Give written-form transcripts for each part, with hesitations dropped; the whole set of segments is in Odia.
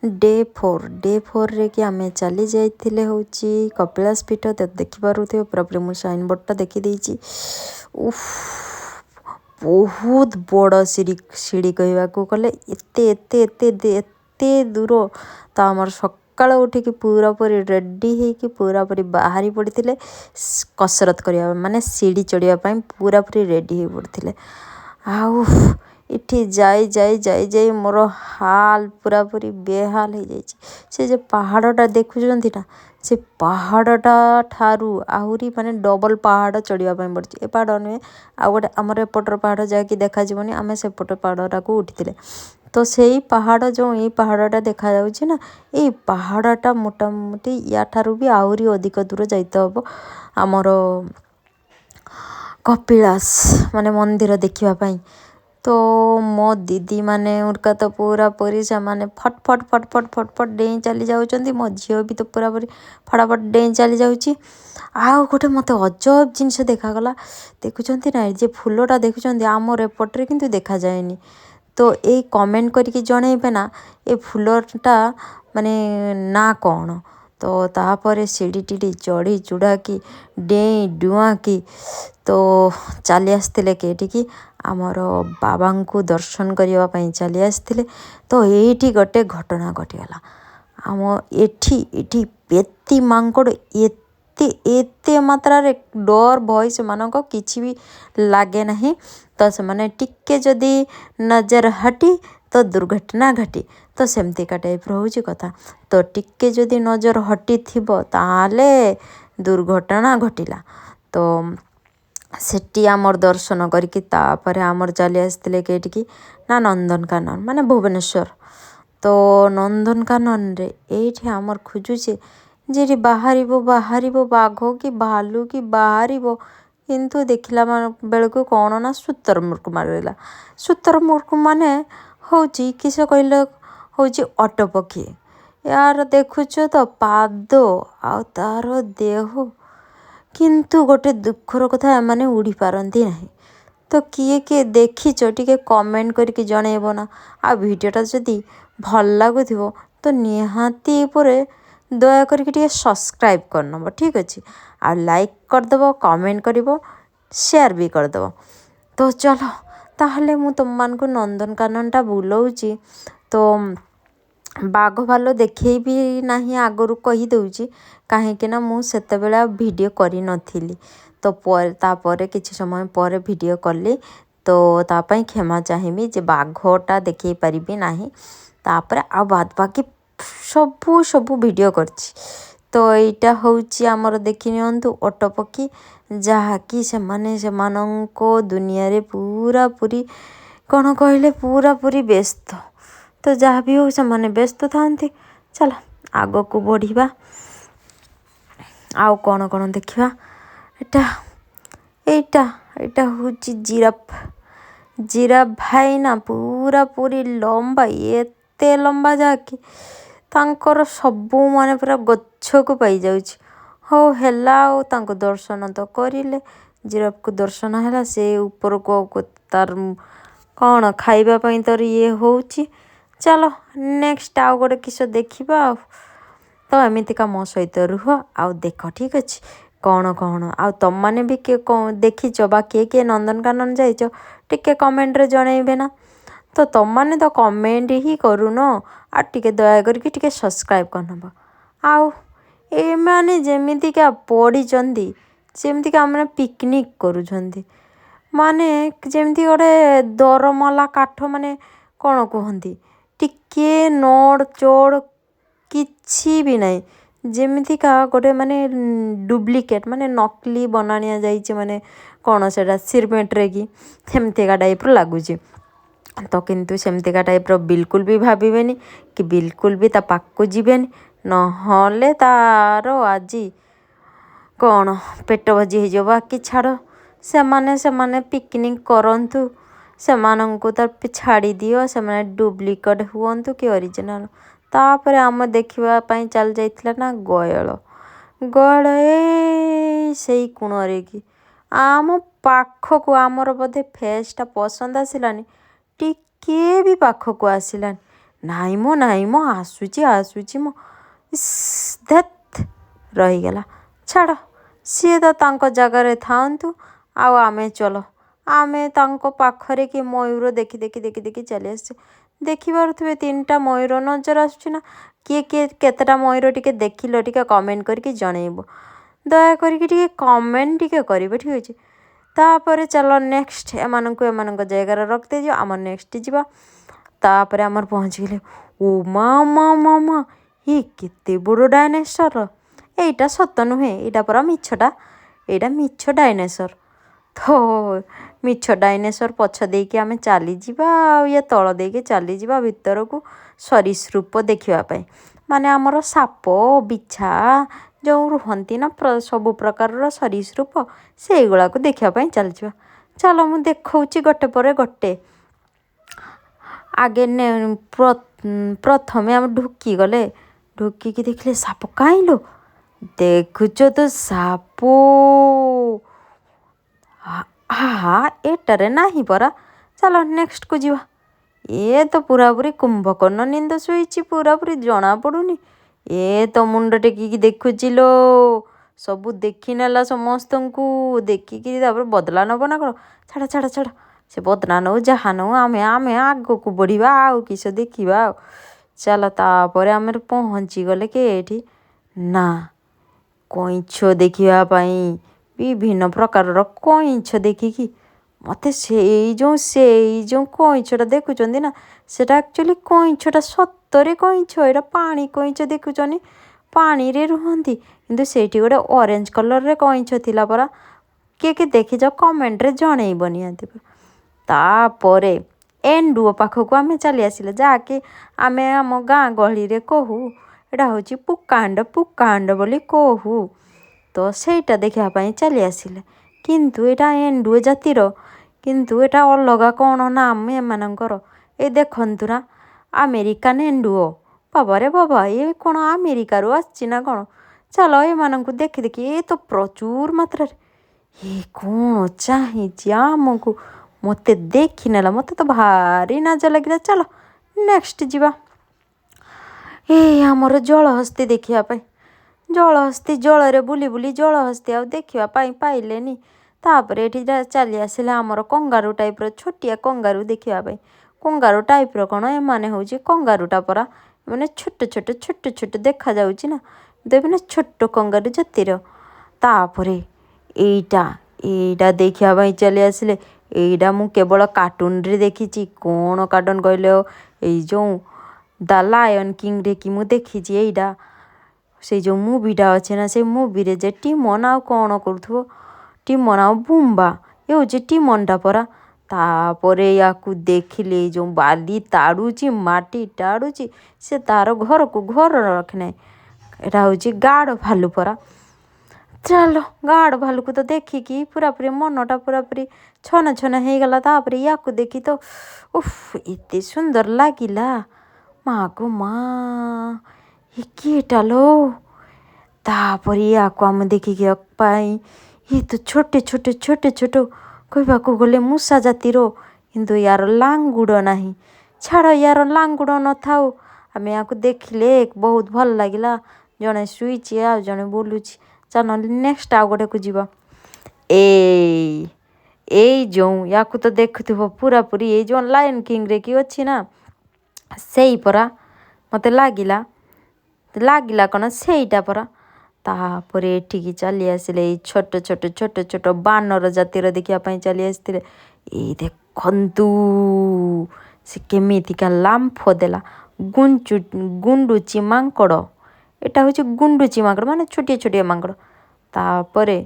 डे 4 रे कि आम चली जाइए हूँ कपिलास पीठ। तो देखिपे पूरापूरी मुझे साइन बोर्डटा देखी उफ बहुत बड़ सीढ़ी कहवाक गले एते एते एते एते दूर। तो आमर सकाल उठिकी पूरापूरी रेडी होगी पूरापूरी बाहरी पड़ते कसरत करने माने सीढ़ी चढ़ापी पूरापूरी रेडी हो पड़ते। आउ इठी जाई जाई जाई जाई मोर हाल पूरापूरी बेहाल हो जाए। से जो पहाड़टा देखुंट ना से पहाड़टा ठारू आहरी माने डबल पहाड़ चढ़ापी पड़ी। ए पहाड़ नुहे आ गए आमर एपटर पहाड़ जहाँकि देखाଯିबनी आम सेपट पहाड़टा को उठी। तो से पहाड़ जो ये पहाड़टा देखा जाउछि ना ये पहाड़टा मोटामोटी या ठारू भी आहरी अधिक दूर जाइते हम आमर कपिलास माने मंदिर देखापी। तो मो दीदी माने उनका तो पूरापूरी से माने फट फट फट फट फट फट डेई चली जाउछंती। मो झील भी तो पूरापूरी फटाफट डेई चली जाउछि। आउ गोटे मत अजब जिनस देखागला देखुंत ना जे फूलटा देखुं आमर एपटे किंतु देखा जाएनी। तो ये कमेंट करके जनइबे ना ये फूलटा माने ना कौन। तो तापर सीढ़ी टीढ़ी चढ़ी चुड़ा कि डेई डुआ कि तो चली आसते कहीटिकी आमर बाबा को दर्शन करने चली आसते। तो ये गोटे घटना घटीगला आम एठी पेती मांकड़ एते एते मात्रा रे डर भय से मानक किछि भी लागे नहीं। तो से माने टिके जदि नजर हटी तो दुर्घटना घटी। तो सेमतिका टाइप रोचे कथा। तो टिके जदि नजर हटी थिबो ताले दुर्घटना घटिला। तो सेठी आमर दर्शन करके तापर आमर चली आसते कहीटिकी ना नंदनकानन माने भुवनेश्वर। तो नंदनकानन रे एठी आमर खोजुचे जे बाहर बाघ कि भालू कि बाहर किंतु देखला बेलू कौन ना शुतुरमुर्ग मारिला। शुतुरमुर्ग माने हूँ किस कहल हूँ अटपक्षी यार देखुच तो पाद आ तार देह किंतु गोटे दुखर कथा माने उड़ी पारती नहीं। तो किए किए देखिच टिके कमेंट करके जनइब ना। आ वीडियोटा जदि भल लगुथिबो तो निहाती पुरे दया करके सब्सक्राइब करनब ठीक अच्छे। आ लाइक करदेव कमेंट करब शेयर भी करदेव। तो चलो ताहले मु तुम मानक नंदनकाननटा बुलाऊँगी। तो बाघ भालू देखी नहीं आगरू कहीदे कहीं मु सेते बेला वीडियो करी नथिली। तो तापर किछि समय पर वीडियो कली। तो तापाई क्षमा चाहिए जे बाघटा देखी पारिबी नहीं। तापर आ बाद बाकी सबू सबू वीडियो करछि। तो यहाँ हूँ आमर देखी नियंतु अटपक्षी जहाँकि सेमानको दुनिया रे पूरापूरी कौन कहले पूरापूरी व्यस्त। तो जहाँ भी हो से व्यस्त थांती। चलो आग को बढ़िया आउ कौन कौन देखा एटा हूँ जिराफ भाई ना पूरापूरी लंबा एते लंबा जाकि तांकर सबू माने पूरा गच्छ को पाई जाउछि। हो हेला ओ तांको दर्शन तो करिले जिराफ को दर्शन हैला से ऊपर को तार कौन खाइबा पई तर ये होउछि। चलो नेक्स्ट आउ गोटे किस देखिबा। तो एमतीका मो सहित रुह आउ देख ठीक अच्छे कौन कौन आ तुम मैंने भी किए देखीच बा किए नंदनकानन जाइच टिके कमेंट रे जनइबे ना। तो तुम मैंने तो कमेंट ही करून आ टिके दया करके टिके सब्सक्राइब करनब। आउ ए माने जेमितिका पड़ी जेमितिका हमने पिकनिक करूछंती माने जेमती गोटे दरमला काठ माने कौन कहती टिके नड़ चोड़ किछि भी नहीं जेमितिका गोटे माने डुप्लिकेट माने नकली बनानिया जाइए माने कौन से सिरमेंट रे कि सेमतिका टाइप लगुच। तो किंतु सेमतिका टाइप बिल्कुल भी भावेनि कि बिल्कुल भी ता पाक जीवेनि नहले तार आज कौन पेट भजी हो बाकी छाड़ से पिकनिक करंतु सेमानंकु तो छाड़ी दियो से डुप्लिकेट हुअंतु कि ओरिजिनल। तापर आम देखा चल जाइथिला ना गयल ए सेई कुणरे कि आम पाखक आमर बोधे फेसटा पसंद आसलानी टिके भी पाखक आसलानी ନାଇଁ ମ ଆସୁଛି ମ ଧେତ୍ ରହିଗଲା। ଛାଡ଼, ସିଏ ତ ତାଙ୍କ ଜାଗାରେ ଥାଆନ୍ତୁ, ଆଉ ଆମେ ଆମେ ତାଙ୍କ ପାଖରେ କି ମୟୂର ଦେଖି ଦେଖି ଦେଖି ଦେଖି ଚାଲି ଆସିଛେ। ଦେଖିପାରୁଥିବେ 3ଟା ମୟୂର ନଜର ଆସୁଛି ନା? କିଏ କେତେଟା ମୟୂର ଟିକେ ଦେଖିଲ ଟିକେ କମେଣ୍ଟ କରିକି ଜଣେଇବ। ଦୟାକରିକି ଟିକେ କମେଣ୍ଟ ଟିକେ କରିବେ, ଠିକ୍ ଅଛି। ତାପରେ ଚାଲ ନେକ୍ସଟ ଏମାନଙ୍କୁ ଏମାନଙ୍କ ଜାଗାରେ ରଖିଦେଇଯିବା। ଆମର ନେକ୍ସଟ ଯିବା। ତାପରେ ଆମର ପହଞ୍ଚିଗଲେ। ଓ ମା ଇଏ କେତେ ବଡ଼ ଡାଇନେସର! ଏଇଟା ସତ ନୁହେଁ, ଏଇଟା ପରା ମିଛଟା। ଏଇଟା ମିଛ ଡାଇନେସର। ତ ମିଛ ଡାଇନେସର ପଛ ଦେଇକି ଆମେ ଚାଲିଯିବା, ଆଉ ଇଏ ତଳ ଦେଇକି ଚାଲିଯିବା ଭିତରକୁ ସରୀସୃପ ଦେଖିବା ପାଇଁ। ମାନେ ଆମର ସାପ ବିଛା ଯେଉଁ ରୁହନ୍ତି ନା ସବୁ ପ୍ରକାରର ସରୀସୃପ, ସେଇଗୁଡ଼ାକୁ ଦେଖିବା ପାଇଁ ଚାଲିଯିବା। ଚାଲ ମୁଁ ଦେଖାଉଛି ଗୋଟେ ପରେ ଗୋଟେ। ଆଗେ ପ୍ରଥମେ ଆମେ ଢୁକିଗଲେ। ଢୁକିକି ଦେଖିଲେ ସାପ। କାହିଁ ଲୋ, ଦେଖୁଛ ତ ସାପ? ଏଟାରେ ନାହିଁ ପରା। ଚାଲ ନେକ୍ସଟକୁ ଯିବା। ଏ ତ ପୁରାପୁରି କୁମ୍ଭକର୍ଣ୍ଣ ନିନ୍ଦ ଶୋଇଛି, ପୁରାପୁରି ଜଣା ପଡ଼ୁନି। ଏ ତ ମୁଣ୍ଡ ଟେକିକି ଦେଖୁଛି ଲୋ, ସବୁ ଦେଖିନେଲା ସମସ୍ତଙ୍କୁ। ଦେଖିକି ତାପରେ ବଦଲା ନେବ ନା କ'ଣ? ଛାଡ଼, ସେ ବଦଲା ନେଉ ଯାହା ନେଉ, ଆମେ ଆଗକୁ ବଢ଼ିବା, ଆଉ କିସ ଦେଖିବା ଆଉ। ଚାଲ ତାପରେ ଆମେ ପହଞ୍ଚିଗଲେ କି ଏଇଠି ନା କଇଁଛ ଦେଖିବା ପାଇଁ। ବିଭିନ୍ନ ପ୍ରକାରର କଇଁଛ ଦେଖିକି ମୋତେ ସେଇ ଯେଉଁ କଇଁଛଟା ଦେଖୁଛନ୍ତି ନା, ସେଟା ଆକ୍ଚୁଆଲି କଇଁଛଟା ସତରେ କଇଁଛ। ଏଇଟା ପାଣି କଇଁଛ ଦେଖୁଛନ୍ତି, ପାଣିରେ ରୁହନ୍ତି। କିନ୍ତୁ ସେଇଠି ଗୋଟେ ଅରେଞ୍ଜ କଲରରେ କଇଁଛ ଥିଲା ପରା। କିଏ ଦେଖିଛ କମେଣ୍ଟରେ ଜଣେଇବ ନିହାତି। ତାପରେ ଏଣ୍ଡୁଅ ପାଖକୁ ଆମେ ଚାଲି ଆସିଲେ, ଯାହାକି ଆମେ ଆମ ଗାଁ ଗହଳିରେ କହୁ ଏଇଟା ହେଉଛି ପୁକାହାଣ୍ଡ ବୋଲି କହୁ। ତ ସେଇଟା ଦେଖିବା ପାଇଁ ଚାଲି ଆସିଲେ। କିନ୍ତୁ ଏଇଟା ଏଣ୍ଡୁଅ ଜାତିର, କିନ୍ତୁ ଏଇଟା ଅଲଗା କ'ଣ ନାମ ଏମାନଙ୍କର। ଏ ଦେଖନ୍ତୁ ନା, ଆମେରିକାନ ଏଣ୍ଡୁଅ। ବାବାରେ ବାବା, ଏ କ'ଣ ଆମେରିକାରୁ ଆସିଛି ନା କ'ଣ? ଚାଲ ଏମାନଙ୍କୁ ଦେଖି ଦେଖି, ଏ ତ ପ୍ରଚୁର ମାତ୍ରାରେ। ଏ କ'ଣ ଚାହିଁଛି ଆମକୁ? ମୋତେ ଦେଖିନେଲା, ମୋତେ ତ ଭାରି ନାଜ ଲାଗିଲା। ଚାଲ ନେକ୍ସଟ ଯିବା। ଆମର ଜଳହସ୍ତୀ ଦେଖିବା ପାଇଁ। ଜଳହସ୍ତୀ, ଜଳରେ ବୁଲି ବୁଲି ଜଳହସ୍ତୀ ଆଉ ଦେଖିବା ପାଇଁ ପାଇଲେନି। ତାପରେ ଏଠି ଚାଲି ଆସିଲେ ଆମର କଙ୍ଗାରୁ ଟାଇପ୍ର, ଛୋଟିଆ କଙ୍ଗାରୁ ଦେଖିବା ପାଇଁ। କଙ୍ଗାରୁ ଟାଇପ୍ର କ'ଣ, ଏମାନେ ହେଉଛି କଙ୍ଗାରୁଟା ପରା। ମାନେ ଛୋଟ ଦେଖାଯାଉଛି ନା, ଦେଖୁନ ଛୋଟ କଙ୍ଗାରୁ ଜାତିର। ତାପରେ ଏଇଟା ଦେଖିବା ପାଇଁ ଚାଲି ଆସିଲେ। ଏଇଟା ମୁଁ କେବଳ କାର୍ଟୁନରେ ଦେଖିଛି। କ'ଣ କାର୍ଟୁନ କହିଲେ? ଏଇ ଯେଉଁ ଦ ଲାୟନ୍ କିଙ୍ଗରେ କି ମୁଁ ଦେଖିଛି ଏଇଟା। ସେଇ ଯେଉଁ ମୁଭିଟା ଅଛି ନା, ସେଇ ମୁଭିରେ ଯେ ଟିମନ୍ ଆଉ କ'ଣ କରୁଥିବ, ଟିମନ୍ ଆଉ ବୁମ୍ବା, ଏ ହେଉଛି ଟିମନ୍ଟା ପରା। ତାପରେ ୟାକୁ ଦେଖିଲେ, ଏଇ ଯେଉଁ ବାଲି ତାଡ଼ୁଛି, ମାଟି ତାଡ଼ୁଛି, ସେ ତାର ଘର ରଖିନାହିଁ। ଏଇଟା ହେଉଛି ଗାଢ଼ ଭାଲୁ ପରା। ଚାଲ ଗାଢ଼ ଭାଲୁକୁ ତ ଦେଖିକି ପୁରାପୁରି ମନଟା ପୁରାପୁରି ଛନ ହେଇଗଲା। ତାପରେ ୟାକୁ ଦେଖି ତ ଏତେ ସୁନ୍ଦର ଲାଗିଲା। ମାଗୋ ମା, ଏ କିଏଟା ଲୋ? ତାପରେ ୟାକୁ ଆମେ ଦେଖିକି ପାଇଁ, ଇଏ ତ ଛୋଟ କହିବାକୁ ଗଲେ ମୂଷା ଜାତିର, କିନ୍ତୁ ୟାର ଲାଙ୍ଗୁଡ଼ ନାହିଁ। ଛାଡ଼, ୟାର ଲାଙ୍ଗୁଡ଼ ନଥାଉ, ଆମେ ୟାକୁ ଦେଖିଲେ ବହୁତ ଭଲ ଲାଗିଲା। ଜଣେ ଶୋଇଛି ଆଉ ଜଣେ ବୁଲୁଛି। ଚାଲ ନେକ୍ସଟ ଆଉ ଗୋଟେକୁ ଯିବା। ଏଇ ଯେଉଁ ୟାକୁ ତ ଦେଖୁଥିବ ପୁରାପୁରି, ଏଇ ଯେଉଁ ଲାୟନ୍ କିଙ୍ଗରେ କି ଅଛି ନା, ସେଇ ପରା। ମୋତେ ଲାଗିଲା କ'ଣ ସେଇଟା ପରା। ତାପରେ ଏଠିକି ଚାଲି ଆସିଲେ। ଏଇ ଛୋଟ ବାନର ଜାତିର ଦେଖିବା ପାଇଁ ଚାଲି ଆସିଥିଲେ। ଏଇ ଦେଖନ୍ତୁ ସେ କେମିତିକା ଲାମ୍ଫ ଦେଲା। ଗୁଣ୍ଡୁଚି ମାଙ୍କଡ଼। ଏଇଟା ହେଉଛି ଗୁଣ୍ଡୁଚି ମାଙ୍କଡ଼, ମାନେ ଛୋଟିଆ ମାଙ୍କଡ଼। ତାପରେ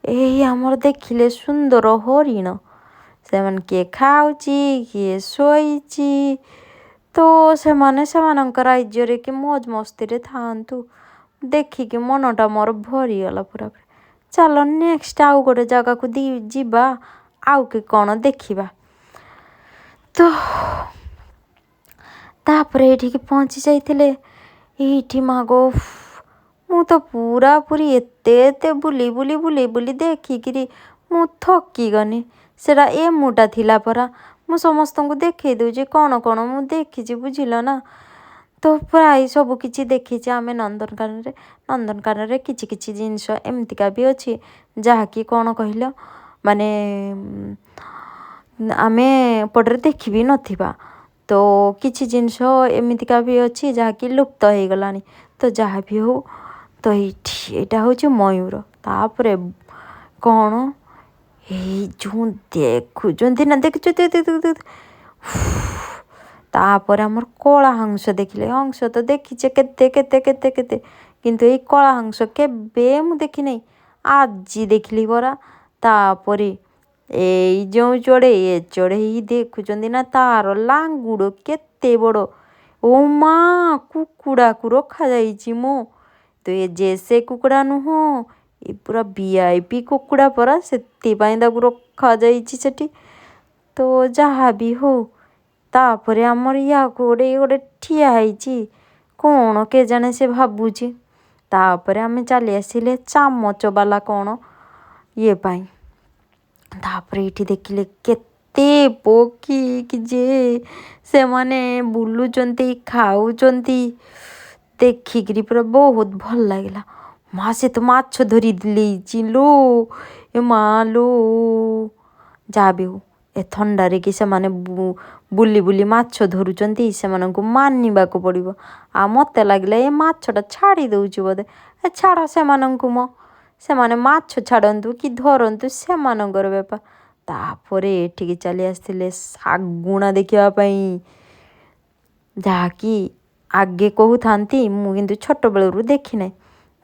ଏଇ ଆମର ଦେଖିଲେ ସୁନ୍ଦର ହରିଣ। ସେମାନେ କିଏ ଖାଉଛି, କିଏ ଶୋଇଛି। ତ ସେମାନେ ସେମାନଙ୍କ ରାଜ୍ୟରେ କି ମौज ମସ୍ତିରେ ଥାଆନ୍ତୁ। ଦେଖିକି ମନଟା ମୋର ଭରିଗଲା ପୁରାପୁରି। ଚାଲ ନେକ୍ସଟ ଆଉ ଗୋଟେ ଜାଗାକୁ ଯିବା, ଆଉ କି କ'ଣ ଦେଖିବା। ତ ତାପରେ ଏଇଠିକି ପହଞ୍ଚି ଯାଇଥିଲେ। ଏଇଠି ମାଗୋ, ମୁଁ ତ ପୁରାପୁରି ଏତେ ବୁଲି ଦେଖିକିରି ମୁଁ ଥକିଗନି। ସେଟା ଏମୁଟା ଥିଲା ପରା। ମୁଁ ସମସ୍ତଙ୍କୁ ଦେଖେଇ ଦେଉଛି କ'ଣ ମୁଁ ଦେଖିଛି, ବୁଝିଲ ନା। ତ ପ୍ରାୟ ସବୁକିଛି ଦେଖିଛି ଆମେ ନନ୍ଦନକାନନରେ କିଛି କିଛି ଜିନିଷ ଏମିତିକା ବି ଅଛି ଯାହାକି କ'ଣ କହିଲ, ମାନେ ଆମେ ଏପଟରେ ଦେଖି ବି ନଥିବା। ତ କିଛି ଜିନିଷ ଏମିତିକା ବି ଅଛି ଯାହାକି ଲୁପ୍ତ ହେଇଗଲାଣି। ତ ଯାହା ବି ହଉ, ତ ଏଇଟା ହେଉଛି ମୟୂର। ତାପରେ କ'ଣ ଏଇ ଯେଉଁ ଦେଖୁଛନ୍ତି ନା, ଦେଖୁଛନ୍ତି। ତାପରେ ଆମର କଳା ହଂସ ଦେଖିଲେ। ହଂସ ତ ଦେଖିଛେ କେତେ କେତେ କେତେ କେତେ, କିନ୍ତୁ ଏଇ କଳା ହଂସ କେବେ ମୁଁ ଦେଖିନାହିଁ, ଆଜି ଦେଖିଲି ପରା। ତାପରେ ଏଇ ଯେଉଁ ଚଢ଼େଇ ଦେଖୁଛନ୍ତି ନା, ତାର ଲାଙ୍ଗୁଡ଼ କେତେ ବଡ଼। ଓ ମା, କୁକୁଡ଼ାକୁ ରଖାଯାଇଛି ମୁଁ। ତ ସେ କୁକୁଡ଼ା ନୁହଁ, ଏ ପୁରା VIP କୁକୁଡ଼ା ପରା, ସେଥିପାଇଁ ତାକୁ ରଖାଯାଇଛି ସେଠି। ତ ଯାହା ବି ହଉ, ତାପରେ ଆମର ୟାକୁ ଗୋଟେ ଠିଆ ହେଇଛି, କ'ଣ କେଜାଣେ ସେ ଭାବୁଛି। ତାପରେ ଆମେ ଚାଲି ଆସିଲେ ଚାମଚ ବାଲା କ'ଣ ଇଏ ପାଇଁ। ତାପରେ ଏଇଠି ଦେଖିଲେ କେତେ ପକ୍ଷୀ ଯେ ସେମାନେ ବୁଲୁଛନ୍ତି, ଖାଉଛନ୍ତି। ଦେଖିକିରି ପୁରା ବହୁତ ଭଲ ଲାଗିଲା। ମା, ସେ ତ ମାଛ ଧରି ଦେଇଛି ଲୋ, ଏ ମା ଲୋ। ଯାହା ବି ହଉ, ଏ ଥଣ୍ଡାରେ କି ସେମାନେ ବୁଲି ବୁଲି ମାଛ ଧରୁଛନ୍ତି, ସେମାନଙ୍କୁ ମାନିବାକୁ ପଡ଼ିବ। ଆଉ ମୋତେ ଲାଗିଲା ଏ ମାଛଟା ଛାଡ଼ି ଦେଉଛି ବୋଧେ। ଛାଡ଼ ସେମାନଙ୍କୁ, ସେମାନେ ମାଛ ଛାଡ଼ନ୍ତୁ କି ଧରନ୍ତୁ, ସେମାନଙ୍କର ବେପାର। ତାପରେ ଏଠିକି ଚାଲି ଆସିଥିଲେ ଶାଗୁଣା ଦେଖିବା ପାଇଁ, ଯାହାକି ଆଗେ କହୁଥାନ୍ତି, ମୁଁ କିନ୍ତୁ ଛୋଟବେଳରୁ ଦେଖିନାହିଁ।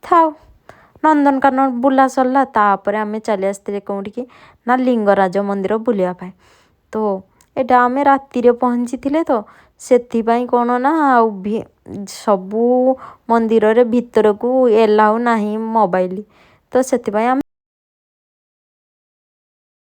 ଥାଉ, ନନ୍ଦନକାନନ ବୁଲା ସରିଲା। ତାପରେ ଆମେ ଚାଲି ଆସିଥିଲେ କେଉଁଠିକି ନା, ଲିଙ୍ଗରାଜ ମନ୍ଦିର ବୁଲିବା ପାଇଁ। ତ ଏଇଟା ଆମେ ରାତିରେ ପହଞ୍ଚିଥିଲେ, ତ ସେଥିପାଇଁ କ'ଣ ନା, ଆଉ ସବୁ ମନ୍ଦିରରେ ଭିତରକୁ ଏଲାଉ ନାହିଁ ମୋବାଇଲ। ତ ସେଥିପାଇଁ ଆମେ